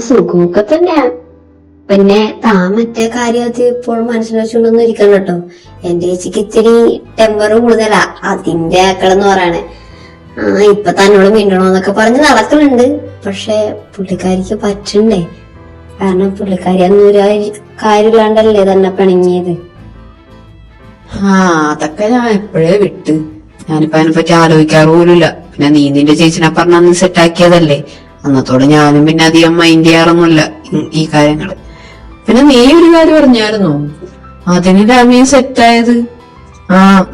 സുഖമൊക്കെ തന്നെയാ. പിന്നെ മറ്റേ കാര്യത്തിൽ ഇപ്പോഴും മനസ്സിൽ വെച്ചുകൊണ്ടൊന്നും ഇരിക്കണം കേട്ടോ. എന്റെ ചേച്ചിക്ക് ഇത്തിരി ടെമ്പർ കൂടുതലാ, അതിന്റെ ആക്കളെന്ന് പറയണേ. ഇപ്പൊ തന്നോട് മിണ്ടണോന്നൊക്കെ പറഞ്ഞ് നടക്കുന്നുണ്ട്. പക്ഷെ പുള്ളിക്കാരിക്ക് പറ്റണ്ടേ, കാരണം പുള്ളിക്കാരി അന്നൊരു കാര്യമില്ലാണ്ടല്ലേ തന്നെ പിണങ്ങിയത്. അതൊക്കെ ഞാൻ എപ്പോഴേ വിട്ട്. ഞാനിപ്പോ അതിനെപ്പറ്റി ആലോചിക്കാറ് പോലുമില്ല. പിന്നെ നീ നിന്റെ ചേച്ചിനെ പറഞ്ഞ അന്ന് സെറ്റാക്കിയതല്ലേ, അന്നത്തോടെ ഞാനും പിന്നെ അധികം മൈൻഡ് ചെയ്യാറൊന്നുമില്ല ഈ കാര്യങ്ങള്. പിന്നെ നീ ഒരു കാര്യം പറഞ്ഞായിരുന്നു, അതിന് രാമിയെ സെറ്റായത്.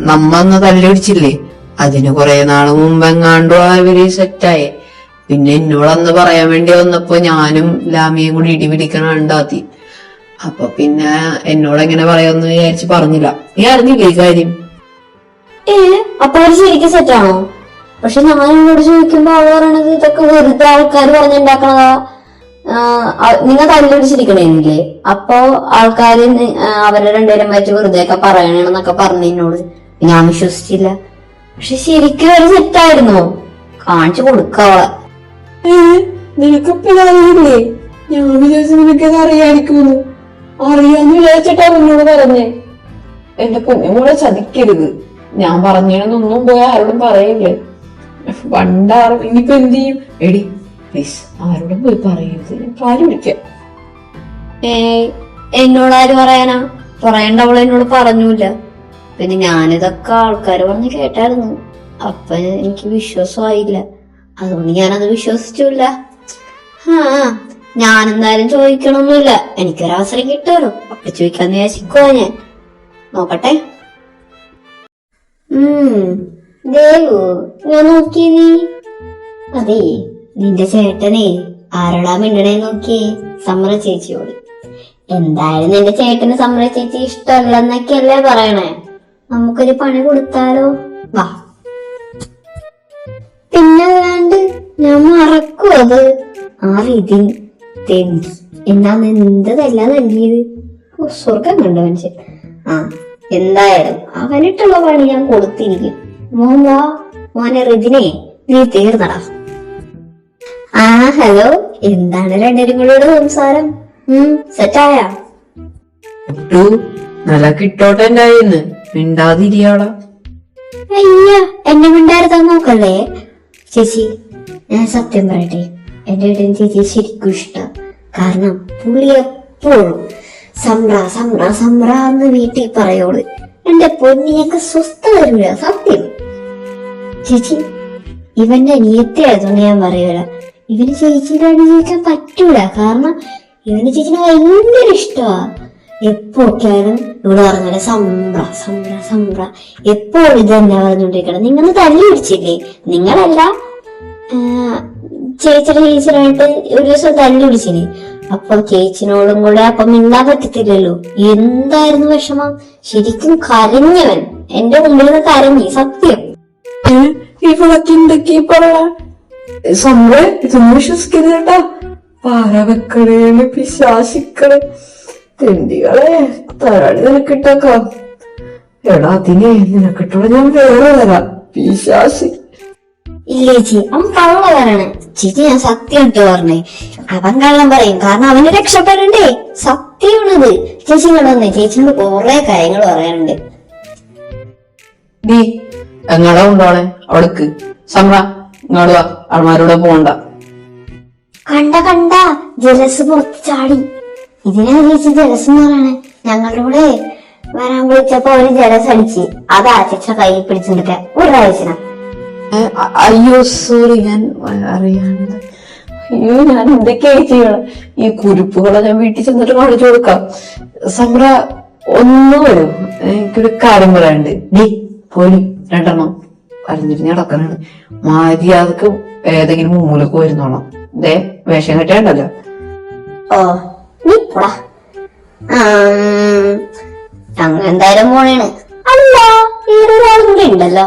നമ്മ അന്ന് തല്ലുപിടിച്ചില്ലേ, അതിന് കുറെ നാള് മുമ്പെങ്ങാണ്ടോ അവര് സെറ്റായേ. പിന്നെ എന്നോടന്ന് പറയാൻ വേണ്ടി വന്നപ്പോ ഞാനും ലാമിയും കൂടി ഇടിപിടിക്കണ കണ്ടാത്തി. അപ്പൊ പിന്നെ എന്നോടെങ്ങനെ പറയാന്ന് വിചാരിച്ച് പറഞ്ഞില്ല. നീ അറിഞ്ഞില്ലേ ഈ കാര്യം? അപ്പൊ അവര് ശരിക്കും സെറ്റാണോ? പക്ഷെ ഞാൻ എന്നോട് ചോദിക്കുമ്പോ അവള് പറയണത് ഇതൊക്കെ വെറുതെ ആൾക്കാർ പറഞ്ഞുണ്ടാക്കണതാ, നിങ്ങൾ തല്ലുപിടിച്ചിരിക്കണേന്നില്ലേ, അപ്പൊ ആൾക്കാര് അവരെ രണ്ടുപേരും പറ്റി വെറുതെ ഒക്കെ പറയണെന്നൊക്കെ പറഞ്ഞു എന്നോട്. ഞാൻ വിശ്വസിച്ചില്ല. പക്ഷെ ശരിക്കും അവര് സെറ്റായിരുന്നോ? കാണിച്ചു കൊടുക്കവളെ. നിനക്കപ്പോ അറിയില്ലേ? ഞാൻ വിചാരിച്ചു നിനക്കത് അറിയാതിരിക്കുന്നു. അറിയാന്ന് വിചാരിച്ചിട്ടാ നിന്നോട് പറഞ്ഞേ. എന്റെ കുഞ്ഞുമോളെ ചതിക്കരുത്. ഞാൻ പറഞ്ഞൊന്നും പോയി ആരോടും പറയില്ലേ. പണ്ടാറും ഇനിയിപ്പോ എന്ത് ചെയ്യും? എടി പ്ലീസ് ആരോടും പോയി പറയരുത്, ഞാൻ പാല് പിടിക്കാം. എന്നോടാര് പറയാനാ? പറയണ്ടവളെ എന്നോട് പറഞ്ഞൂല. പിന്നെ ഞാനിതൊക്കെ ആൾക്കാര് പറഞ്ഞ് കേട്ടായിരുന്നു. അപ്പൊ എനിക്ക് വിശ്വാസമായില്ല, അതുകൊണ്ട് ഞാനത് വിശ്വസിച്ചില്ല. ഞാനെന്തായാലും ചോദിക്കണമൊന്നുമില്ല, എനിക്കൊരവസരം കിട്ടുമല്ലോ, അപ്പൊ ചോദിക്കാന്ന് വിചാരിക്കുവാ ഞാൻ. നോക്കട്ടെ. ദേവു, ഞാൻ നോക്കിയേ നീ. അതേ, നിന്റെ ചേട്ടനെ ആരോടാ മിണ്ടണേ നോക്കിയേ? സമ്ര ചേച്ചിയോട്. എന്തായാലും നിന്റെ ചേട്ടന് സമ്ര ചേച്ചി ഇഷ്ടമല്ലെന്നൊക്കെയല്ലേ പറയണേ. നമുക്കൊരു പണി കൊടുത്താലോ? വാ. പിന്നെ വേണ്ട, ഞാൻ മറക്കും അത്. റിതിൻ തെണ്ടി എന്നാന്ന് എന്തതല്ല നൽകിയത്. സ്വർഗം കണ്ട മനുഷ്യൻ. എന്തായാലും അവനിട്ടുള്ള പണി ഞാൻ കൊടുത്തിരിക്കും. മോൻ വാ. മോനെ റിതിനെ, നീ തീർന്നടാ. ഹലോ, എന്താണ് രണ്ടുപേരും കൂടെ സംസാരം? സെറ്റായ? നല്ല കിട്ടോട്ടെ മിണ്ടാതിരിയാളാ. അയ്യ, എന്നെ മിണ്ടായിരുത്താൻ നോക്കല്ലേ ചേച്ചി. ഞാൻ സത്യം പറയട്ടെ, എന്റെ ഏട്ടൻ ചേച്ചി ശരിക്കും ഇഷ്ടം. കാരണം പുള്ളി എപ്പോഴും സമ്ര സമ്ര സമ്ര എന്ന് വീട്ടിൽ പറയോള്. എന്റെ പൊന്നിയൊക്കെ സ്വസ്ഥ തരൂല, സത്യം. ചേച്ചി, ഇവന്റെ അനിയത്തി ആയതുകൊണ്ട് ഞാൻ പറയൂല, ഇവന് ചേച്ചിയുടെ അടി ചോദിക്കാൻ പറ്റൂല. കാരണം ഇവന് ചേച്ചിനെ ഭയങ്കര ഇഷ്ടമാ. എപ്പോഴൊക്കെയാലും ഇവിടെ പറഞ്ഞാല് സമ്ര സമ്ര സമ്ര, എപ്പോഴും ഇത് തന്നെ പറഞ്ഞോണ്ടിരിക്കണം. നിങ്ങൾ തല്ലി പിടിച്ചില്ലേ? നിങ്ങളല്ല, ചേച്ചിയായിട്ട് ഒരു ദിവസം തല്ലി പിടിച്ചില്ലേ? അപ്പൊ ചേച്ചിനോടും കൂടെ അപ്പൊ മിണ്ടാൻ പറ്റത്തില്ലല്ലോ. എന്തായിരുന്നു വിഷമം? ശരിക്കും കരഞ്ഞവൻ എന്റെ മുമ്പിൽ നിന്ന് കരഞ്ഞി, സത്യം. ഇവളൊക്കെ എന്തൊക്കെ പറയാ? സമ്ര, ഇതൊന്നും വിശ്വസിക്കരുത് കേട്ടാ. പാരവക്കളേന്ന് പിശാശിക്കള്, തെണ്ടികളെ, തരാടി നിനക്കിട്ടേക്കാം. എടാ അതിനെ നിനക്കിട്ടോടെ ഞാൻ വേറെ തരാം, പിശാശി. ഇല്ലേ ചേച്ചി, അവൻ കള്ളവരാണ് ചേച്ചി. ഞാൻ സത്യം ഇട്ട് പറഞ്ഞേ. അവൻ കള്ളം പറയും, കാരണം അവന് രക്ഷപ്പെടണ്ടേ. സത്യമാണത്. ചേച്ചി കണ്ടേ, ചേച്ചിയോട് കുറെ കാര്യങ്ങൾ പറയാനുണ്ട്. നീ എങ്ങടാ കൊണ്ടോളെ? അവൾക്ക് സമ്ര ഇങ്ങോട്ട് വാ, ആൾമാരോടെ പോണ്ട. കണ്ട ജലസ് പുറത്ത് ചാടി. ഇതിനാ ചേച്ചി ജലസ് എന്ന് പറയണേ. ഞങ്ങളുടെ കൂടെ വരാൻ വിളിച്ചപ്പോ അവര് ജലസ് അടിച്ച്, അതാ ചേച്ചി കൈ പിടിച്ചെടുക്കാൻ ഒരാഴ്ച. അയ്യോ സോറി, ഞാൻ അറിയാണ്ട്. അയ്യോ, ഞാൻ എന്തൊക്കെയായി ചെയ്യണം? ഈ കുരുപ്പുകളെ ഞാൻ വീട്ടിൽ ചെന്നിട്ട് കാണിച്ചു കൊടുക്കാം. സമ്ര ഒന്നും വരും, എനിക്കൊരു കാര്യം പറയാനുണ്ട്. ഡി പോലും രണ്ടെണ്ണം അറിഞ്ഞിട്ട് നടക്കാനാണ്. മര്യാദക്ക് ഏതെങ്കിലും മൂലക്ക് വരുന്നോളാം. ദേ വേഷം കെട്ടേണ്ടല്ലോ. നീ പോടാ. എന്തായാലും പോണേണ്. അല്ല, വേറൊരാളും കൂടെ ഉണ്ടല്ലോ.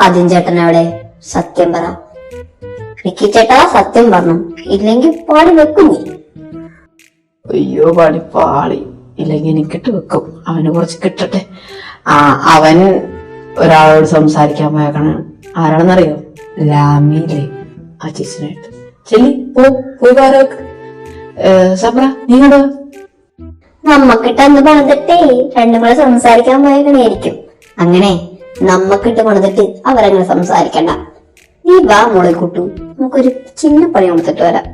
അതിൻ ചേട്ടൻ അവിടെ? സത്യം പറ വിക്കി ചേട്ടാ, സത്യം പറഞ്ഞു. ഇല്ലെങ്കിൽ പാടി വെക്കും നീ. അയ്യോ പാടി ഇല്ലെങ്കിൽ എനിക്കിട്ട് വെക്കും. അവന് കുറച്ച് കിട്ടട്ടെ. അവൻ ഒരാളോട് സംസാരിക്കാൻ പോയേക്കണാണ്. ആരാണെന്നറിയോ? ലാമിയില്ലേ, ആ ചേച്ചിനായിട്ട്. ചെല്ലി. പോയി പാരക്ക്. സബ്ര നീ ഇങ്ങോട്ട് വാ. നമ്മക്കിട്ട് അന്ന് പണിതിട്ടേ രണ്ടും കൂടെ സംസാരിക്കാൻ പോയതായിരിക്കും. അങ്ങനെ നമ്മക്കിട്ട് പണിതിട്ട് അവരങ്ങനെ സംസാരിക്കണ്ട. നീ വാ മോളെ കുട്ടു, നമുക്കൊരു ചിന്ന പണി കൊടുത്തിട്ട് വരാം.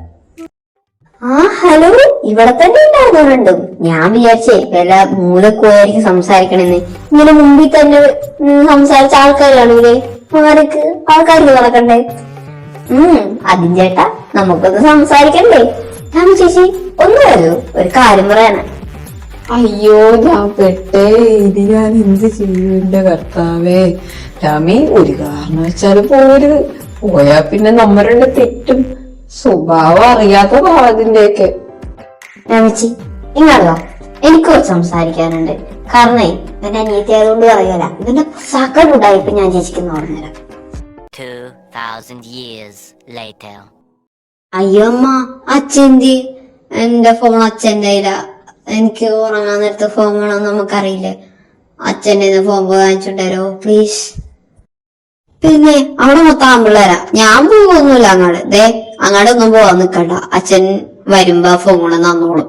ആ ഹലോ, ഇവിടെ തന്നെ ഉണ്ടായിരുന്നവരുണ്ട്. ഞാൻ വിചാരിച്ചേ വല്ല മൂലക്കോയായിരിക്കും സംസാരിക്കണെന്ന്. ഇങ്ങനെ മുമ്പിൽ തന്നെ സംസാരിച്ച ആൾക്കാരാണ് ഇവര്. ആൾക്കാർക്ക് നടക്കണ്ടേ? അതിൻ ചേട്ടാ, നമുക്കൊന്ന് സംസാരിക്കണ്ടേ? ഞാൻ ചേച്ചി ഒന്ന് വരൂ, ഒരു കാര്യം പറയാനാ. അയ്യോ ഞാൻ പെട്ടേ, ഇത് ഞാൻ എന്ത് ചെയ്യും എന്റെ കർത്താവേ. രാമി, ഒരു കാരണം വെച്ചാല് പോരുത്. പോയാ പിന്നെ നമ്മളുടെ തെറ്റും സ്വഭാവം അറിയാത്തതാ അതിന്റെയൊക്കെ. രാമിച്ചി ഇങ്ങാടുവാ, എനിക്ക് സംസാരിക്കാനുണ്ട്. കാരണേ എന്റെ അനിയത്തി ആയതുകൊണ്ട് അറിയാല, ഇതിന്റെ സകലുണ്ടായിപ്പോ ഞാൻ ചേച്ചിക്ക് പറഞ്ഞുതരാം. 2000 years later. അയ്യോ അമ്മ, അച്ഛൻ്റെ എന്റെ ഫോൺ അച്ഛൻ്റെ ഇല്ല. എനിക്ക് ഉറങ്ങാൻ നേരത്തെ ഫോൺ വേണമെന്ന് നമുക്കറിയില്ലേ. അച്ഛൻ്റെ ഫോൺ പോയി വാങ്ങിച്ചുണ്ടല്ലോ പ്ലീസ്. പിന്നെ അവിടെ മൊത്തം ആമ്പിള്ളേരാ, ഞാൻ പോകുന്നില്ല അങ്ങാട്. അങ്ങാടൊന്നും പോവാൻ നിക്കണ്ട, അച്ഛൻ വരുമ്പോ ഫോൺ നന്നോളും.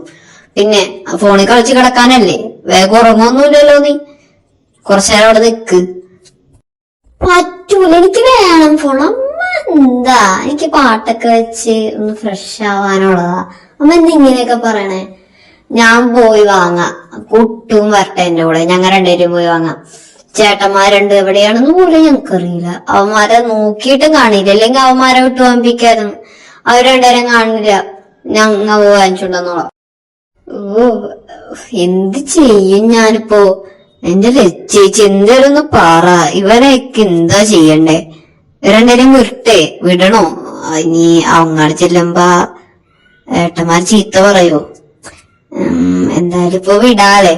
പിന്നെ ഫോണിൽ കളിച്ച് കിടക്കാനല്ലേ, വേഗം ഉറങ്ങൊന്നുമില്ലല്ലോ. നീ കുറച്ചേരം അവിടെ നിക്ക്. പറ്റൂല, എനിക്ക് വേണം ഫോൺ. അമ്മ എന്താ, എനിക്ക് പാട്ടൊക്കെ വെച്ച് ഒന്ന് ഫ്രഷ് ആവാനുള്ളതാ. അമ്മ എന്താ ഇങ്ങനെയൊക്കെ പറയണേ? ഞാൻ പോയി വാങ്ങാം, കുട്ടും വരട്ടെ എന്റെ കൂടെ, ഞങ്ങൾ രണ്ടുപേരും പോയി വാങ്ങാം. ചേട്ടന്മാരുണ്ട്, എവിടെയാണെന്ന് പോലും ഞങ്ങൾക്കറിയില്ല. അവന്മാരെ നോക്കിയിട്ടും കാണില്ല, അല്ലെങ്കിൽ അവന്മാരെ വിട്ടു വാങ്ങിപ്പിക്കായിരുന്നു. അവർ രണ്ടുപേരും കാണില്ല, ഞങ്ങ പോയി വാങ്ങിച്ചുണ്ടെന്നോളാം. ഓ, എന്ത് ചെയ്യും ഞാനിപ്പോ? എന്റെ ചേച്ചി എന്തേലും ഒന്ന് പറ, ഇവനൊക്കെ എന്താ ചെയ്യണ്ടേ? രണ്ടുപേരും വിടണോ? ഇനി അവങ്ങാട് ചെല്ലുമ്പോ ഏട്ടന്മാർ ചീത്ത പറയോ? എന്തായാലും ഇപ്പൊ വിടാലേ.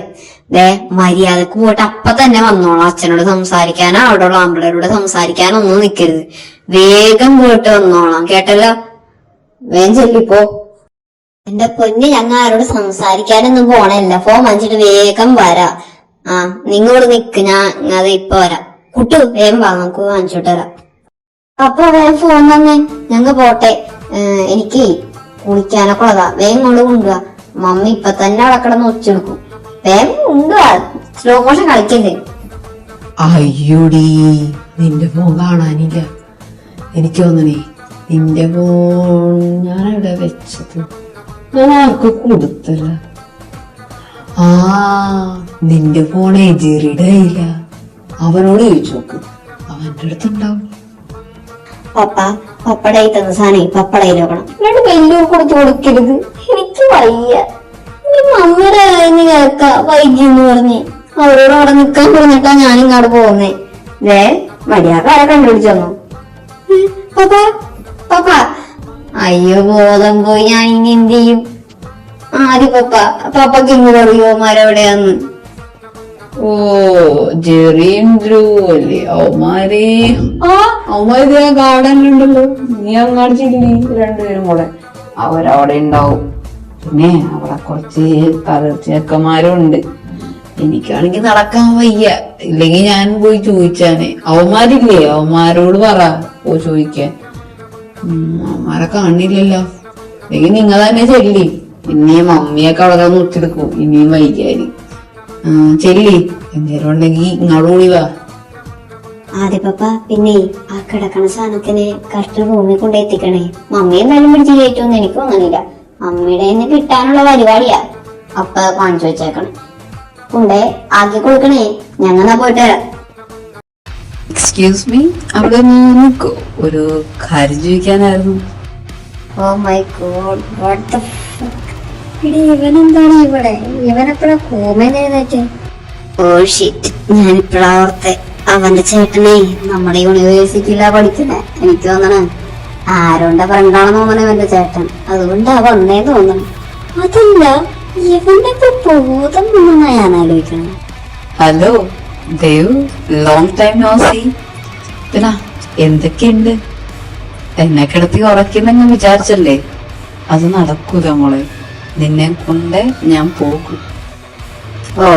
മര്യാദക്ക് പോയിട്ട് അപ്പൊ തന്നെ വന്നോളാം. അച്ഛനോട് സംസാരിക്കാനോ അവിടെയുള്ള ആമ്പിളരോട് സംസാരിക്കാനോ ഒന്നും നിക്കരുത്. വേഗം പോയിട്ട് വന്നോളാം, കേട്ടല്ലോ? വേഗം ചെല്ലിപ്പോ. എന്റെ പൊന്ന്, ഞങ്ങൾ ആരോട് സംസാരിക്കാനൊന്നും പോണല്ല. ഫോൺ വാങ്ങിച്ചിട്ട് വേഗം വരാം. നിങ്ങളോട് നിക്ക്, ഞാൻ അത് ഇപ്പൊ വരാം. കുട്ടു വേഗം വാ, നമുക്ക് വാങ്ങിച്ചോട്ട് വരാം. അപ്പൊ വേഗം ഫോൺ തന്നെ, ഞങ്ങ പോട്ടെ. എനിക്ക് കുളിക്കാനൊക്കെ ഉള്ളതാ, വേഗം കൊണ്ട് കൊണ്ടുപോവാ. മമ്മി ഇപ്പൊ തന്നെ അവിടെ കിടന്ന് ഒച്ചെടുക്കും. വേഗം കൊണ്ടുപോവാ, സ്ലോ മോഷൻ കളിക്കല്ലേ. അയ്യോടി, നിന്റെ ഫോൺ കാണാനില്ല. എനിക്ക് തോന്നണേ നിന്റെ ഫോൺ ഞാൻ എവിടെ വെച്ചത്, ഞാൻ ആർക്കും കൊടുത്തല്ല. നിന്റെ ഫോൺ എജിറിയുടെ കയ്യില്ല. അവനോട് ചോദിച്ചു നോക്ക്, അവന്റെ അടുത്തുണ്ടാവും. പപ്പട തന്ന സാധനം പപ്പടയിൽ നോക്കണം. രണ്ട് വെല്ലൂർ കൊടുക്കരുത്, എനിക്ക് വയ്യ. മമ്മിയുടെ കയ്യിന്ന് കേൾക്ക വൈകി എന്ന് പറഞ്ഞ് അവരോട് അവിടെ നിക്കാൻ പറഞ്ഞിട്ടാ ഞാനിങ്ങാട് പോകുന്നേ. മര്യാദക്കാരെ കണ്ടുപിടിച്ചു തന്നു. പപ്പ അയ്യോ, ബോധം പോയി. ഞാൻ ഇനി എന്ത് ചെയ്യും? ആദ്യ പപ്പക്ക് ഇങ്ങ് പറയോ മാരെവിടെയാന്ന്? ഓ, ജെറിയും ധ്രുവും അല്ലേ അവന്മാരെ? അവന്മാര് ഗാർഡനിലുണ്ടല്ലോ. നീ അങ്ങാട് ചെല്ലി, രണ്ടുപേരും കൂടെ അവരവിടെ ഉണ്ടാവും. പിന്നെ അവിടെ കുറച്ച് ചെക്കന്മാരും ഉണ്ട്. എനിക്കാണെങ്കി നടക്കാൻ വയ്യ, ഇല്ലെങ്കി ഞാൻ പോയി ചോദിച്ചാനെ. അവന്മാരില്ലേ, അവന്മാരോട് പറ പോ ചോദിക്കാൻ. അവന്മാരെ കാണില്ലല്ലോ. അല്ലെങ്കിൽ നിങ്ങൾ തന്നെ ചെല്ലി. ഇനിയും മമ്മിയൊക്കെ അവിടെ നിർത്തിയെടുക്കും, ഇനിയും വൈകാരി. ചെല്ലി, എന്തേലും ഉണ്ടെങ്കി ഇങ്ങോട്ട് കൂടി വാ. ആദ്യ പപ്പ, പിന്നെ ആ കിടക്കണ സാധനത്തിന് കറക്റ്റ് റൂമിൽ കൊണ്ട് എത്തിക്കണേ. മമ്മി എന്തായാലും പിടിച്ച് കയറ്റുമെന്ന് എനിക്ക് തോന്നണില്ല. മമ്മിയുടെ നിന്ന് കിട്ടാനുള്ള പരിപാടിയാ. അപ്പ കാണിച്ചു വെച്ചേക്കണം. കൊണ്ടേ ആക്കി കൊടുക്കണേ. ഞങ്ങൾ പോയിട്ട് വരാം. എക്സ്ക്യൂസ് മീ, അവിടെ നിൽക്കോ, ഒരു കാര്യം ചോദിക്കാനായിരുന്നു. Oh my god, what the fuck. ഇവനെന്താണ് ഇവിടെ? ഇവനെപ്പോഴാ കോമേന്ന് എഴുന്നേറ്റ്? ഓ ഷിറ്റ്, ഞാനിപ്പോഴാ ഓർത്തെ. അവന്റെ ചേട്ടനെ നമ്മുടെ യൂണിവേഴ്സിറ്റിയിലാ പഠിക്കണേ. എനിക്ക് തോന്നണ ആരോണ്ട ഫ്രണ്ടാണെന്ന് തോന്നണ ഇവന്റെ ചേട്ടൻ, അതുകൊണ്ടാ വന്നേ തോന്നണം. അതല്ല, ഇവന്റെ ഇപ്പൊ ബോധം വന്നാ ഞാൻ ആലോചിക്കണം. Hello Dev, long time no see. പിന്നെ എന്തൊക്കെയുണ്ട്? എന്നെ കിടത്തി ഉറക്കിന്നങ്ങ് വിചാരിച്ചല്ലേ? അത് നടക്കൂല മോളെ, നിന്നെ കൊണ്ട് ഞാൻ പോകും. ഓ,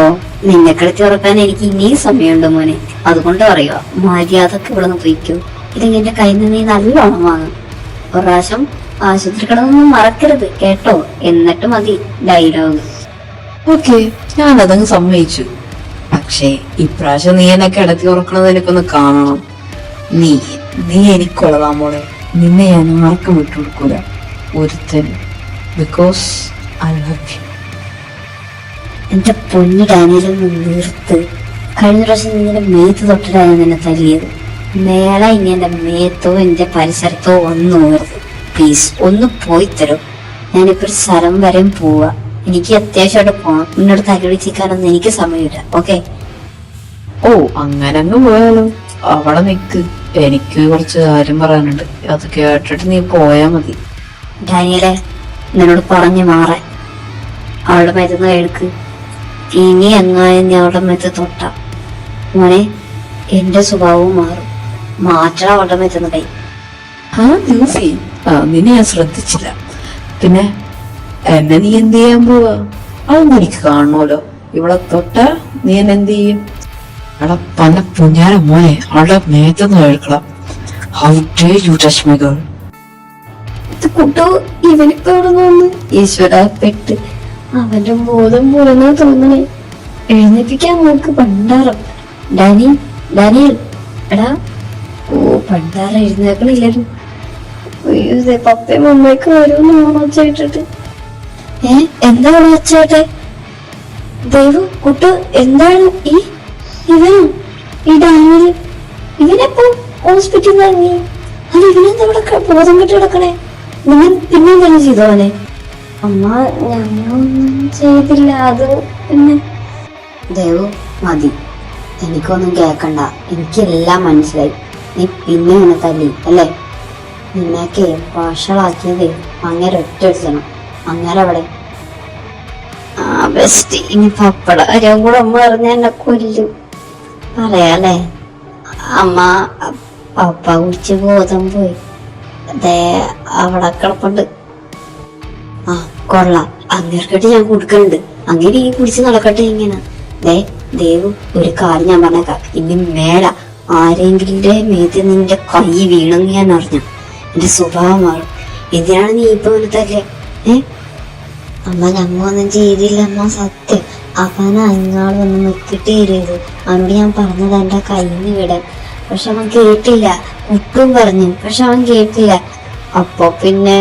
നിന്നെ കിടത്തി ഉറക്കാൻ എനിക്ക് ഇനിയും സമയമുണ്ട് മോനെ. അതുകൊണ്ട് പറയുക, മര്യാദക്ക് ഇവിടെ നിന്ന് പോയിക്കോ. ഇല്ലെങ്കിൽ എന്റെ കയ്യിൽ നിന്ന് നീ നല്ലോണം വാങ്ങും. ഒരു പ്രാവശ്യം ആശുപത്രി കിടന്നൊന്നും മറക്കരുത് കേട്ടോ. എന്നിട്ട് മതി ഡയലോഗ്. ഓക്കെ, ഞാനതങ്ങ് സമ്മതിച്ചു. പക്ഷേ ഇപ്രാവശ്യം നീ എന്നെ കിടത്തി ഉറക്കണത് എനിക്കൊന്ന് കാണണം. നീ നീ എനിക്കുള്ളതാ മോളെ. നിന്നെ ഞാൻ ആർക്കും വിട്ടുകൊടുക്കൂല ഒരുത്തൻ. Because I love you. എന്റെ പൊന്നു ഡാനിയലൊന്ന് നിർത്ത്. കഴിഞ്ഞ പ്രാവശ്യം നിന്റെ മേത്ത് തൊട്ടിട്ടാണ് നിന്നെ തല്ലിയത്. മേളെ ഇനി എന്റെ മേത്തോ എന്റെ പരിസരത്തോ ഒന്നും ഓർത്ത് പ്ലീസ് ഒന്ന് പോയി തരും. ഞാനിപ്പോ ഒരു സ്ഥലം വരെ പോവാ. എനിക്ക് അത്യാവശ്യമായിട്ട് പോണം. നിന്നോട് തല്ലിടിച്ചിരിക്കാനൊന്നും എനിക്ക് സമയമില്ല. ഓക്കെ? ഓ, അങ്ങനെ അങ്ങ് പോയാലോ? അവിടെ നിക്ക്, എനിക്ക് കുറച്ച് കാര്യം പറയാനുണ്ട്. അത് കേട്ടിട്ട് നീ പോയാ മതി. ഡാനിയലെ, നിന്നോട് പറഞ്ഞു മാറാൻ. അവളുടെ മരുന്ന് എടുക്ക്. ഇനി എങ്ങാനും നീ അവളുടെ മെത്ത് തൊട്ട മോനെ എന്റെ സ്വഭാവവും മാറും. മാറ്റണം അവളുടെ മെത്തുന്ന കൈ. ലൂസി, നിന്നെ ഞാൻ ശ്രദ്ധിച്ചില്ല. പിന്നെ എന്നെ നീ എന്ത് ചെയ്യാൻ പോവാ? അതൊന്നും എനിക്ക് കാണണമല്ലോ. ഇവിടെ തൊട്ട നീ എന്നെ എന്ത് ചെയ്യും? അവിടെ പല പുഞ്ഞാര മോനെ, അവളുടെ മേത്തൊന്ന് കേൾക്കണം. How dare you touch my girl. Kuttu ഇവനിപ്പോ എവിടെ നിന്ന്? ഈശ്വര പെട്ട്. അവന്റെ ബോധം പോലെന്നാ തോന്നണേ. എഴുന്നേപ്പിക്കാൻ നോക്ക് പണ്ടാരം. ഡാനിയൽ എടാ. ഓ, പണ്ടാരം എഴുന്നേക്കണില്ലല്ലോ. അയ്യോ, പപ്പയും അമ്മയ്ക്ക് വരുമെന്ന് ഓണോച്ചായിട്ടിട്ട്. എന്താ ഓണോച്ചാട്ടെ? ദൈവം കുട്ടു എന്താണ് ഈ ഡാനിയൽ? ഇവനെപ്പോ ഹോസ്പിറ്റലിൽ ഇറങ്ങി? അല്ല, ഇവനെന്താ ഇവിടെ ബോധം കെട്ടി കിടക്കണേ? നിങ്ങൾ പിന്നെന്താണ് ചെയ്തോനെ? അമ്മ ഞങ്ങളൊന്നും ചെയ്തില്ല. അത് പിന്നെ ദേവു മതി, എനിക്കൊന്നും കേക്കണ്ട. എനിക്കെല്ലാം മനസ്സിലായി. നീ പിന്നെ എന്നെ തല്ലി അല്ലേ? നിന്നൊക്കെ വഷളാക്കിയതേ അങ്ങനെ ഒറ്റടിച്ചണം. അങ്ങനെ അവിടെ ബെസ്റ്റ്. ഇനി പപ്പട കാര്യം കൂടെ അമ്മ അറിഞ്ഞ എന്നെ കൊല്ലും. പറയാല്ലേ അമ്മ? പപ്പ കുടിച്ച് ബോധം പോയി. അതേ അവിടെ കിടപ്പുണ്ട്. ആ കൊള്ളാം, അങ്ങേർക്കട്ട് ഞാൻ കൊടുക്കലുണ്ട്. അങ്ങനെ ഈ കുടിച്ച് നടക്കട്ടെ. ഇങ്ങനെ ദേവു ഒരു കാര്യം ഞാൻ പറഞ്ഞേക്കാം. ഇനി മേല ആരെങ്കിലും മേത്ത് നിന്റെ കൈ വീണെന്ന് ഞാൻ അറിഞ്ഞു എന്റെ സ്വഭാവം മാറും. എന്തിനാണ് നീ ഇപ്പൊ തല്ലേ? അമ്മ ഞങ്ങളൊന്നും ചെയ്തില്ല അമ്മ, സത്യം. അവൻ അങ്ങാൾ വന്ന് നിൽക്കിട്ടേ ഇരുത്. അവനോട് ഞാൻ പറഞ്ഞത് എന്റെ കയ്യിന്ന് വിടാൻ. പക്ഷെ അവൻ കേട്ടില്ല. ഒട്ടും പറഞ്ഞു, പക്ഷെ അവൻ കേട്ടില്ല. അപ്പൊ പിന്നെ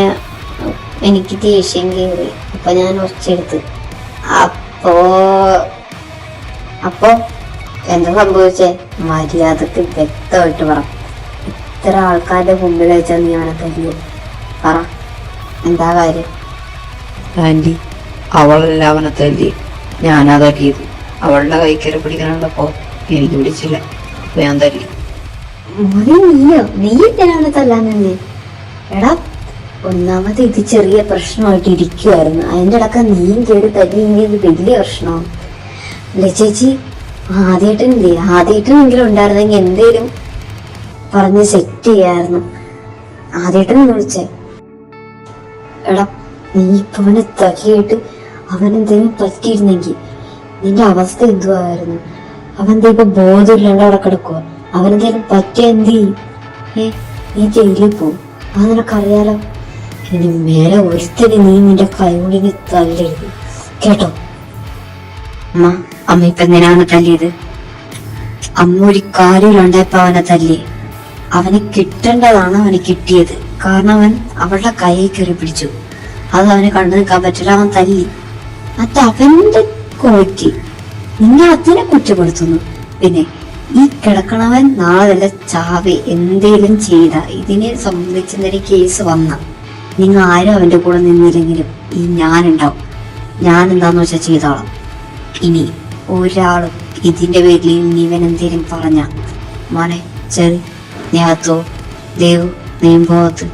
എനിക്ക് ദേഷ്യം കയറി. അപ്പൊ ഞാൻ ഒച്ചെടുത്ത്. അപ്പൊ എന്താ സംഭവിച്ചേ? മര്യാദക്ക് വ്യക്തമായിട്ട് പറ. ഇത്ര ആൾക്കാരുടെ മുമ്പിൽ വെച്ചാൽ നീ അവനെ തല്ലിയോ? പറ, എന്താ കാര്യം? ആന്റി, അവളല്ല അവനെ തല്ലി, ഞാനാ തല്ലിയത്. അവളുടെ കൈക്കര പിടിക്കാനുള്ളപ്പോ എനിക്ക് പിടിച്ചില്ല, അപ്പൊ ഞാൻ തല്ലി. മോനെ നീ എന്തിനാണ് തല്ലാന്നെ? എടാ, ഒന്നാമത് ഇത് ചെറിയ പ്രശ്നമായിട്ട് ഇരിക്കുവായിരുന്നു. അതിന്റെ ഇടക്ക നീയും കയറി തല്ലിയെങ്കിൽ ഇത് വലിയ പ്രശ്നമാണ് അല്ലേ ചേച്ചി? ആദ്യേട്ടനെങ്കിലും ഉണ്ടായിരുന്നെങ്കിൽ എന്തേലും പറഞ്ഞ് സെറ്റ് ചെയ്യായിരുന്നു. ആദ്യേട്ടനെ വിളിച്ചേ. എടാ, നീ ഇപ്പൊ അവനെ തല്ലിയിട്ട് അവനെന്തേലും പറ്റിയിരുന്നെങ്കിൽ നിന്റെ അവസ്ഥ എന്തുവായിരുന്നു? അവന്റെ ഇപ്പൊ ബോധമില്ലാണ്ട് അവിടെ കിടക്കുക. അവനെന്തേലും പറ്റിയ എന്ത് ചെയ്യും? നീ ജയിലിൽ പോവും. അത് നിനക്കറിയാലോ. ഇനി മേലെ ഒരുത്തന് നീ നിന്റെ കൈകൊണ്ടിന് തല്ലരുത്, കേട്ടോ? അമ്മ ഇപ്പൊ എന്തിനാണ് തല്ലിയത്? അമ്മ ഒരു കാര്യമില്ലാണ്ടായപ്പോ അവനെ തല്ലി. അവന് കിട്ടേണ്ടതാണ് അവന് കിട്ടിയത്. കാരണം അവൻ അവളുടെ കൈയിൽ കയറി പിടിച്ചു. അത് അവന് കണ്ടു നിൽക്കാൻ പറ്റില്ല, അവൻ തല്ലി. അവന്റെ ക്വാളിറ്റി നിങ്ങൾ അതിനെ കുറ്റപ്പെടുത്തുന്നു. പിന്നെ ഈ കിടക്കണവൻ നാളെ വല്ല ചാവേ എന്തേലും ചെയ്ത ഇതിനെ സംബന്ധിച്ചൊരു കേസ് വന്ന നിങ്ങൾ ആരും അവന്റെ കൂടെ നിന്നില്ലെങ്കിലും ഈ ഞാനുണ്ടാവും. ഞാൻ എന്താന്ന് വെച്ചാൽ ചെയ്തോളാം. ഇനി ഒരാളും ഇതിന്റെ പേരിൽ ഇവൻ എന്തേലും പറഞ്ഞ മോനെ ചെറി നീ അകത്തോ, ദേവു നീ പോകത്ത്.